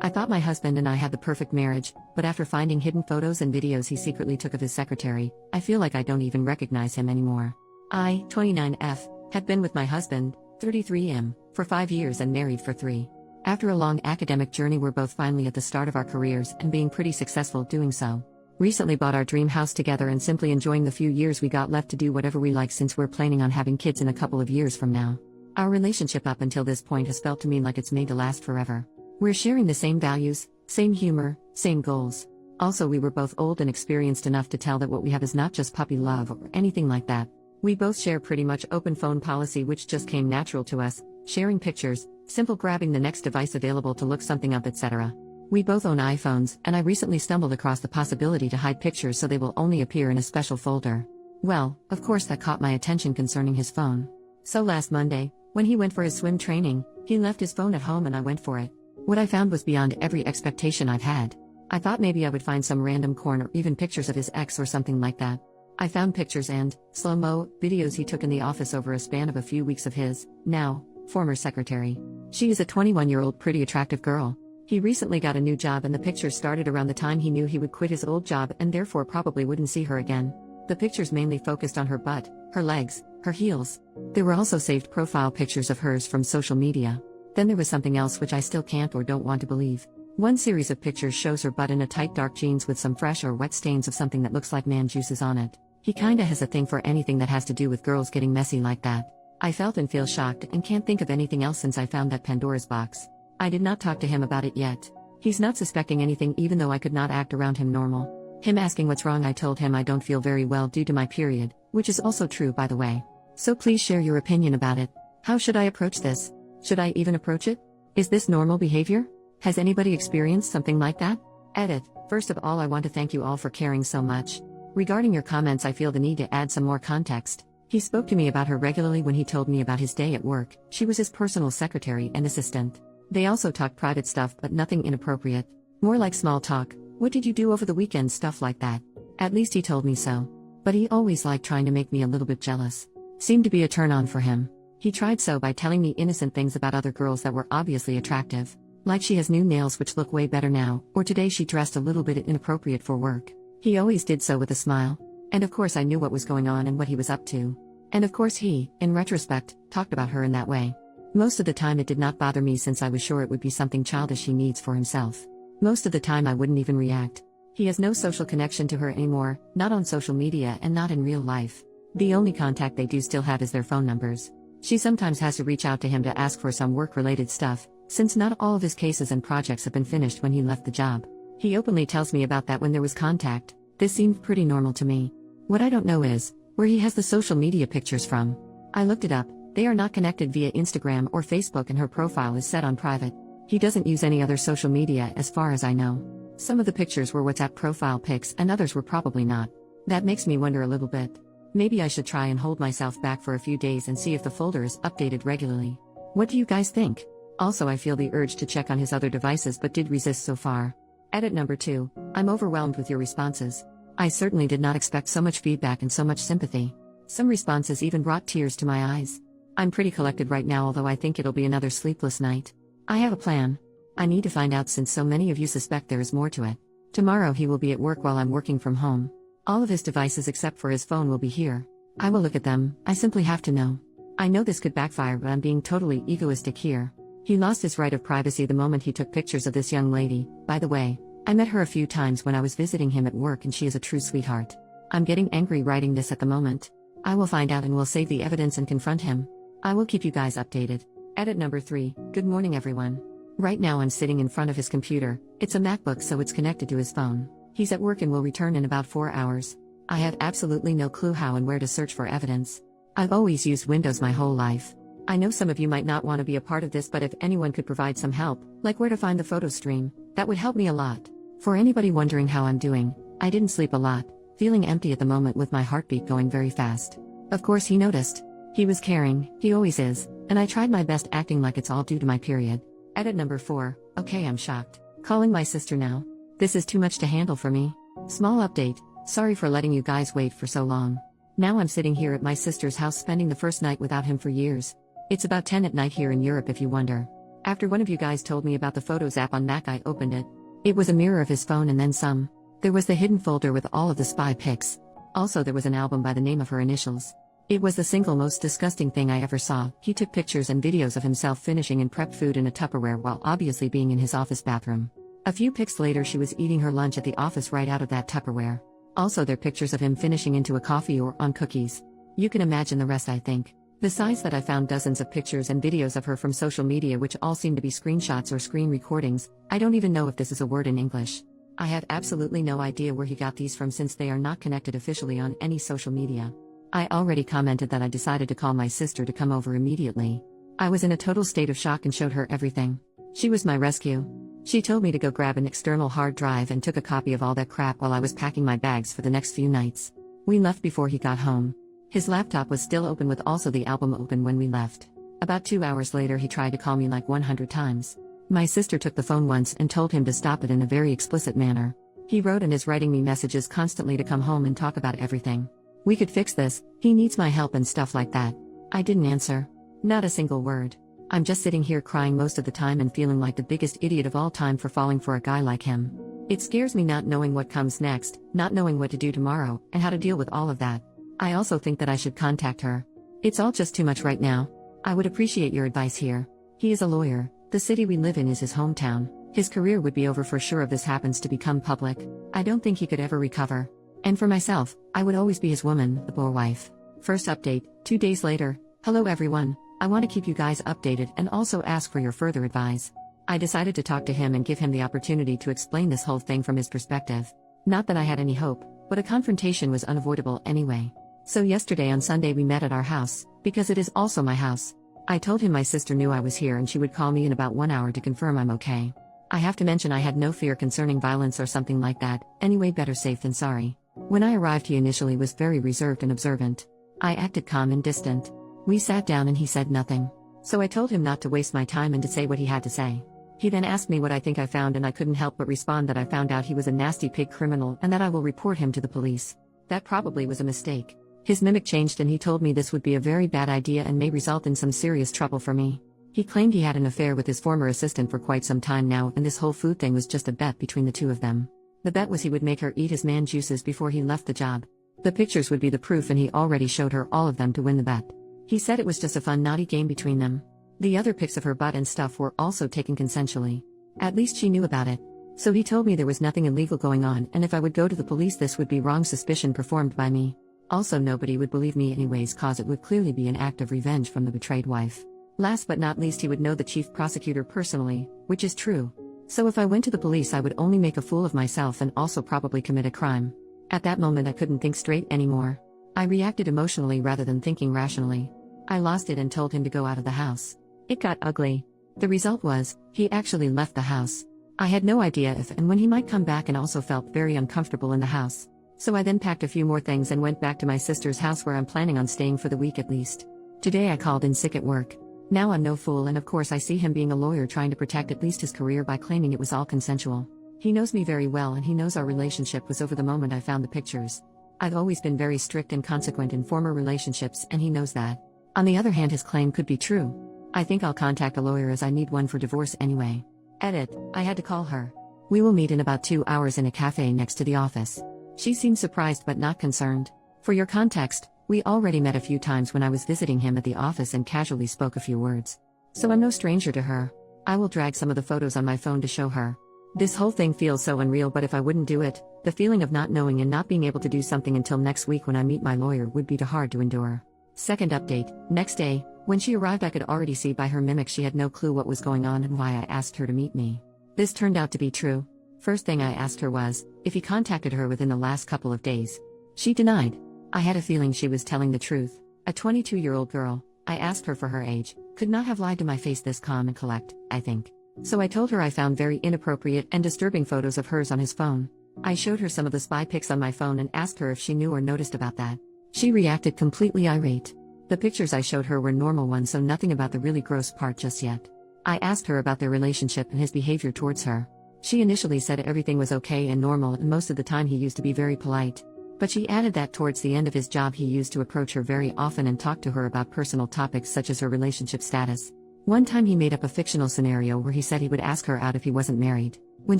I thought my husband and I had the perfect marriage, but after finding hidden photos and videos he secretly took of his secretary, I feel like I don't even recognize him anymore. I, 29F, had been with my husband, 33M, for 5 years and married for 3. After a long academic journey, we're both finally at the start of our careers and being pretty successful doing so. Recently bought our dream house together and simply enjoying the few years we got left to do whatever we like, since we're planning on having kids in a couple of years from now. Our relationship up until this point has felt to me like it's made to last forever. We're sharing the same values, same humor, same goals. Also, we were both old and experienced enough to tell that what we have is not just puppy love or anything like that. We both share pretty much open phone policy, which just came natural to us, sharing pictures, simple grabbing the next device available to look something up, etc. We both own iPhones, and I recently stumbled across the possibility to hide pictures so they will only appear in a special folder. Well, of course that caught my attention concerning his phone. So last Monday, when he went for his swim training, he left his phone at home and I went for it. What I found was beyond every expectation I've had. I thought maybe I would find some random corn or even pictures of his ex or something like that. I found pictures and slow-mo videos he took in the office over a span of a few weeks of his, now, former secretary. She is a 21-year-old pretty attractive girl. He recently got a new job and the pictures started around the time he knew he would quit his old job and therefore probably wouldn't see her again. The pictures mainly focused on her butt, her legs, her heels. There were also saved profile pictures of hers from social media. Then there was something else which I still can't or don't want to believe. One series of pictures shows her butt in a tight dark jeans with some fresh or wet stains of something that looks like man juices on it. He kinda has a thing for anything that has to do with girls getting messy like that. I felt and feel shocked and can't think of anything else since I found that Pandora's box. I did not talk to him about it yet. He's not suspecting anything even though I could not act around him normal. Him asking what's wrong, I told him I don't feel very well due to my period, which is also true by the way. So please share your opinion about it. How should I approach this? Should I even approach it? Is this normal behavior? Has anybody experienced something like that? Edit. First of all, I want to thank you all for caring so much. Regarding your comments, I feel the need to add some more context. He spoke to me about her regularly when he told me about his day at work. She was his personal secretary and assistant. They also talked private stuff but nothing inappropriate. More like small talk. What did you do over the weekend, stuff like that. At least he told me so. But he always liked trying to make me a little bit jealous. Seemed to be a turn on for him. He tried so by telling me innocent things about other girls that were obviously attractive. Like she has new nails which look way better now, or today she dressed a little bit inappropriate for work. He always did so with a smile. And of course I knew what was going on and what he was up to. And of course he, in retrospect, talked about her in that way. Most of the time it did not bother me since I was sure it would be something childish he needs for himself. Most of the time I wouldn't even react. He has no social connection to her anymore, not on social media and not in real life. The only contact they do still have is their phone numbers. She sometimes has to reach out to him to ask for some work-related stuff, since not all of his cases and projects have been finished when he left the job. He openly tells me about that when there was contact. This seemed pretty normal to me. What I don't know is where he has the social media pictures from. I looked it up. They are not connected via Instagram or Facebook and her profile is set on private. He doesn't use any other social media as far as I know. Some of the pictures were WhatsApp profile pics and others were probably not. That makes me wonder a little bit. Maybe I should try and hold myself back for a few days and see if the folder is updated regularly. What do you guys think? Also, I feel the urge to check on his other devices but did resist so far. Edit number 2. I'm overwhelmed with your responses. I certainly did not expect so much feedback and so much sympathy. Some responses even brought tears to my eyes. I'm pretty collected right now, although I think it'll be another sleepless night. I have a plan. I need to find out since so many of you suspect there is more to it. Tomorrow he will be at work while I'm working from home. All of his devices except for his phone will be here. I will look at them. I simply have to know. I know this could backfire, but I'm being totally egoistic here. He lost his right of privacy the moment he took pictures of this young lady. By the way, I met her a few times when I was visiting him at work and she is a true sweetheart. I'm getting angry writing this at the moment. I will find out and will save the evidence and confront him. I will keep you guys updated. Edit number 3. Good morning everyone. Right now I'm sitting in front of his computer. It's a MacBook, so it's connected to his phone. He's at work and will return in about 4 hours. I have absolutely no clue how and where to search for evidence. I've always used Windows my whole life. I know some of you might not want to be a part of this, but if anyone could provide some help, like where to find the photo stream, that would help me a lot. For anybody wondering how I'm doing, I didn't sleep a lot, feeling empty at the moment with my heartbeat going very fast. Of course he noticed. He was caring, he always is, and I tried my best acting like it's all due to my period. Edit number 4. Okay, I'm shocked. Calling my sister now. This is too much to handle for me. Small update. Sorry for letting you guys wait for so long. Now I'm sitting here at my sister's house spending the first night without him for years. It's about 10 at night here in Europe if you wonder. After one of you guys told me about the Photos app on Mac, I opened it. It was a mirror of his phone and then some. There was the hidden folder with all of the spy pics. Also, there was an album by the name of her initials. It was the single most disgusting thing I ever saw. He took pictures and videos of himself finishing and prepped food in a Tupperware while obviously being in his office bathroom. A few pics later, she was eating her lunch at the office right out of that Tupperware. Also, there are pictures of him finishing into a coffee or on cookies. You can imagine the rest, I think. Besides that, I found dozens of pictures and videos of her from social media which all seem to be screenshots or screen recordings. I don't even know if this is a word in English. I had absolutely no idea where he got these from since they are not connected officially on any social media. I already commented that I decided to call my sister to come over immediately. I was in a total state of shock and showed her everything. She was my rescue. She told me to go grab an external hard drive and took a copy of all that crap while I was packing my bags for the next few nights. We left before he got home. His laptop was still open with also the album open when we left. About 2 hours later, he tried to call me like 100 times. My sister took the phone once and told him to stop it in a very explicit manner. He wrote and is writing me messages constantly to come home and talk about everything. We could fix this, he needs my help and stuff like that. I didn't answer. Not a single word. I'm just sitting here crying most of the time and feeling like the biggest idiot of all time for falling for a guy like him. It scares me not knowing what comes next, not knowing what to do tomorrow, and how to deal with all of that. I also think that I should contact her. It's all just too much right now. I would appreciate your advice here. He is a lawyer. The city we live in is his hometown. His career would be over for sure if this happens to become public. I don't think he could ever recover. And for myself, I would always be his woman, the poor wife. First update, 2 days later. Hello everyone. I want to keep you guys updated and also ask for your further advice. I decided to talk to him and give him the opportunity to explain this whole thing from his perspective. Not that I had any hope, but a confrontation was unavoidable anyway. So yesterday on Sunday we met at our house, because it is also my house. I told him my sister knew I was here and she would call me in about 1 hour to confirm I'm okay. I have to mention I had no fear concerning violence or something like that, anyway better safe than sorry. When I arrived he initially was very reserved and observant. I acted calm and distant. We sat down and he said nothing. So I told him not to waste my time and to say what he had to say. He then asked me what I think I found and I couldn't help but respond that I found out he was a nasty pig criminal and that I will report him to the police. That probably was a mistake. His mimic changed and he told me this would be a very bad idea and may result in some serious trouble for me. He claimed he had an affair with his former assistant for quite some time now and this whole food thing was just a bet between the two of them. The bet was he would make her eat his man juices before he left the job. The pictures would be the proof and he already showed her all of them to win the bet. He said it was just a fun naughty game between them. The other pics of her butt and stuff were also taken consensually. At least she knew about it. So he told me there was nothing illegal going on and if I would go to the police this would be wrong suspicion performed by me. Also nobody would believe me anyways cause it would clearly be an act of revenge from the betrayed wife. Last but not least he would know the chief prosecutor personally, which is true. So if I went to the police I would only make a fool of myself and also probably commit a crime. At that moment I couldn't think straight anymore. I reacted emotionally rather than thinking rationally. I lost it and told him to go out of the house. It got ugly. The result was, he actually left the house. I had no idea if and when he might come back and also felt very uncomfortable in the house. So I then packed a few more things and went back to my sister's house where I'm planning on staying for the week at least. Today I called in sick at work. Now I'm no fool and of course I see him being a lawyer trying to protect at least his career by claiming it was all consensual. He knows me very well and he knows our relationship was over the moment I found the pictures. I've always been very strict and consequent in former relationships and he knows that. On the other hand his claim could be true. I think I'll contact a lawyer as I need one for divorce anyway. Edit, I had to call her. We will meet in about 2 hours in a cafe next to the office. She seemed surprised but not concerned. For your context, we already met a few times when I was visiting him at the office and casually spoke a few words. So I'm no stranger to her. I will drag some of the photos on my phone to show her. This whole thing feels so unreal but if I wouldn't do it, the feeling of not knowing and not being able to do something until next week when I meet my lawyer would be too hard to endure. Second update, next day, when she arrived I could already see by her mimic she had no clue what was going on and why I asked her to meet me. This turned out to be true. First thing I asked her was, if he contacted her within the last couple of days. She denied. I had a feeling she was telling the truth. A 22-year-old girl, I asked her for her age, could not have lied to my face this calm and collect, I think. So I told her I found very inappropriate and disturbing photos of hers on his phone. I showed her some of the spy pics on my phone and asked her if she knew or noticed about that. She reacted completely irate. The pictures I showed her were normal ones so nothing about the really gross part just yet. I asked her about their relationship and his behavior towards her. She initially said everything was okay and normal and most of the time he used to be very polite. But she added that towards the end of his job he used to approach her very often and talk to her about personal topics such as her relationship status. One time he made up a fictional scenario where he said he would ask her out if he wasn't married. When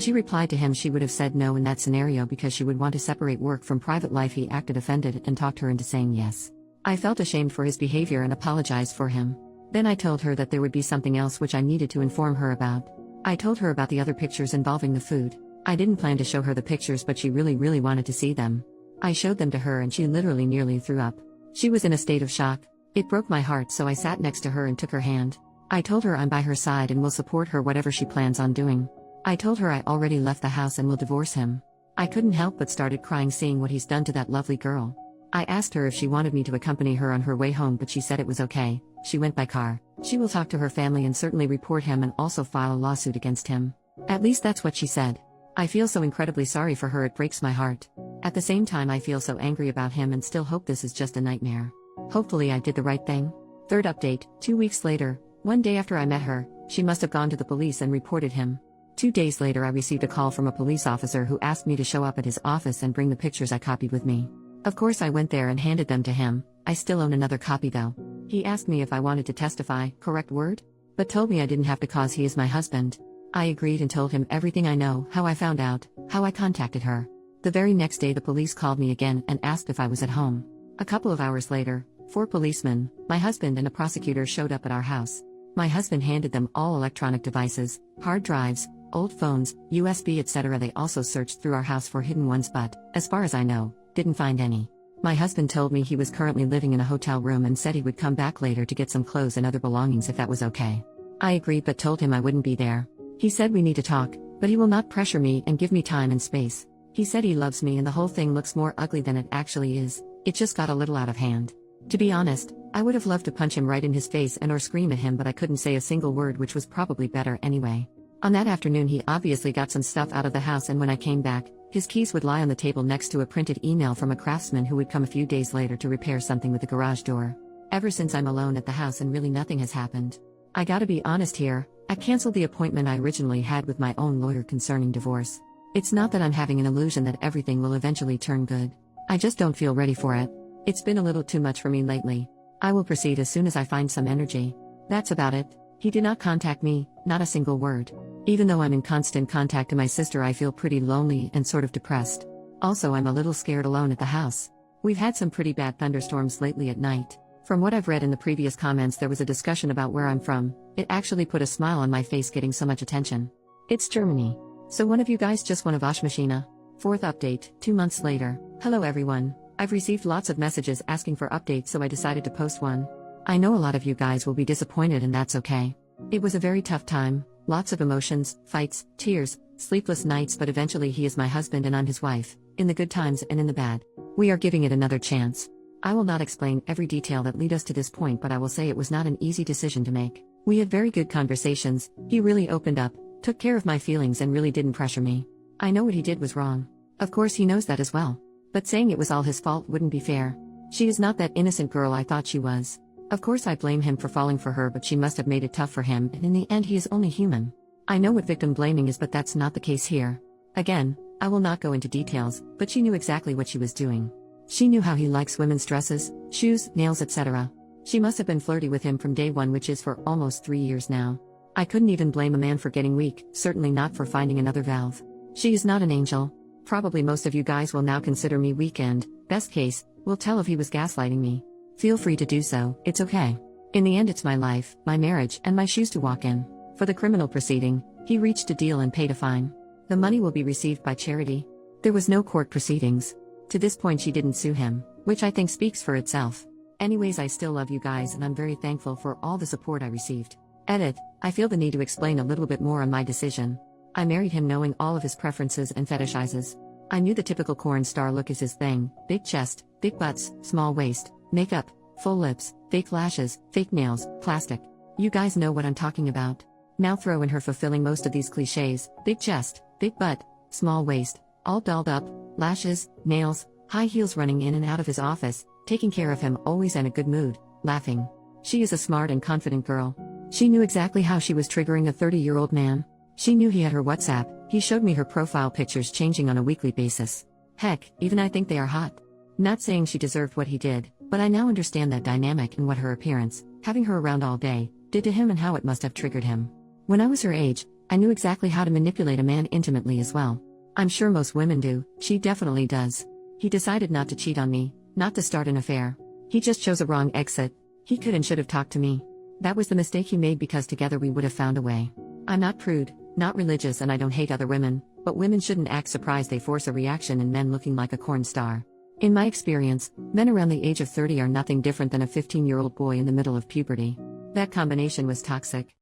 she replied to him, she would have said no in that scenario because she would want to separate work from private life. He acted offended and talked her into saying yes. I felt ashamed for his behavior and apologized for him. Then I told her that there would be something else which I needed to inform her about. I told her about the other pictures involving the food. I didn't plan to show her the pictures, but she really wanted to see them. I showed them to her and she literally nearly threw up. She was in a state of shock. It broke my heart, so I sat next to her and took her hand. I told her I'm by her side and will support her whatever she plans on doing. I told her I already left the house and will divorce him. I couldn't help but started crying seeing what he's done to that lovely girl. I asked her if she wanted me to accompany her on her way home, but she said it was okay. She went by car. She will talk to her family and certainly report him and also file a lawsuit against him. At least that's what she said. I feel so incredibly sorry for her, it breaks my heart. At the same time, I feel so angry about him and still hope this is just a nightmare. Hopefully I did the right thing. Third update, 2 weeks later, one day after I met her, she must have gone to the police and reported him. 2 days later, I received a call from a police officer who asked me to show up at his office and bring the pictures I copied with me. Of course, I went there and handed them to him. I still own another copy though. He asked me if I wanted to testify, correct word? But told me I didn't have to cause he is my husband. I agreed and told him everything I know, how I found out, how I contacted her. The very next day, the police called me again and asked if I was at home. A couple of hours later, 4 policemen, my husband and a prosecutor showed up at our house. My husband handed them all electronic devices, hard drives, old phones, USB, etc. They also searched through our house for hidden ones, but, as far as I know, didn't find any. My husband told me he was currently living in a hotel room and said he would come back later to get some clothes and other belongings if that was okay. I agreed but told him I wouldn't be there. He said we need to talk, but he will not pressure me and give me time and space. He said he loves me and the whole thing looks more ugly than it actually is. It just got a little out of hand. To be honest, I would have loved to punch him right in his face and or scream at him, but I couldn't say a single word, which was probably better anyway. On that afternoon, he obviously got some stuff out of the house, and when I came back, his keys would lie on the table next to a printed email from a craftsman who would come a few days later to repair something with the garage door. Ever since, I'm alone at the house and really nothing has happened. I gotta be honest here, I canceled the appointment I originally had with my own lawyer concerning divorce. It's not that I'm having an illusion that everything will eventually turn good. I just don't feel ready for it. It's been a little too much for me lately. I will proceed as soon as I find some energy. That's about it. He did not contact me, not a single word. Even though I'm in constant contact with my sister, I feel pretty lonely and sort of depressed. Also, I'm a little scared alone at the house. We've had some pretty bad thunderstorms lately at night. From what I've read in the previous comments, there was a discussion about where I'm from. It actually put a smile on my face getting so much attention. It's Germany. So one of you guys just won a Waschmaschine. Fourth update, 2 months later. Hello everyone. I've received lots of messages asking for updates, so I decided to post one. I know a lot of you guys will be disappointed, and that's okay. It was a very tough time, lots of emotions, fights, tears, sleepless nights, but eventually he is my husband and I'm his wife, in the good times and in the bad. We are giving it another chance. I will not explain every detail that led us to this point, but I will say it was not an easy decision to make. We had very good conversations, he really opened up, took care of my feelings and really didn't pressure me. I know what he did was wrong. Of course he knows that as well. But saying it was all his fault wouldn't be fair. She is not that innocent girl I thought she was. Of course I blame him for falling for her, but she must have made it tough for him, and in the end he is only human. I know what victim blaming is, but that's not the case here. Again, I will not go into details, but she knew exactly what she was doing. She knew how he likes women's dresses, shoes, nails, etc. She must have been flirty with him from day one, which is for almost 3 years now. I couldn't even blame a man for getting weak, certainly not for finding another valve. She is not an angel. Probably most of you guys will now consider me weak and, best case, will tell if he was gaslighting me. Feel free to do so, it's okay. In the end, it's my life, my marriage, and my shoes to walk in. For the criminal proceeding, he reached a deal and paid a fine. The money will be received by charity. There was no court proceedings. To this point, she didn't sue him, which I think speaks for itself. Anyways, I still love you guys and I'm very thankful for all the support I received. Edit, I feel the need to explain a little bit more on my decision. I married him knowing all of his preferences and fetishizes. I knew the typical corn star look is his thing: big chest, big butts, small waist, makeup, full lips, fake lashes, fake nails, plastic. You guys know what I'm talking about. Now throw in her fulfilling most of these cliches: big chest, big butt, small waist, all dolled up, lashes, nails, high heels, running in and out of his office, taking care of him, always in a good mood, laughing. She is a smart and confident girl. She knew exactly how she was triggering a 30-year-old man. She knew he had her WhatsApp. He showed me her profile pictures changing on a weekly basis. Heck, even I think they are hot. Not saying she deserved what he did, but I now understand that dynamic and what her appearance, having her around all day, did to him and how it must have triggered him. When I was her age, I knew exactly how to manipulate a man intimately as well. I'm sure most women do, she definitely does. He decided not to cheat on me, not to start an affair. He just chose a wrong exit. He could and should have talked to me. That was the mistake he made because together we would have found a way. I'm not prude, not religious, and I don't hate other women, but women shouldn't act surprised they force a reaction in men looking like a corn star. In my experience, men around the age of 30 are nothing different than a 15-year-old boy in the middle of puberty. That combination was toxic.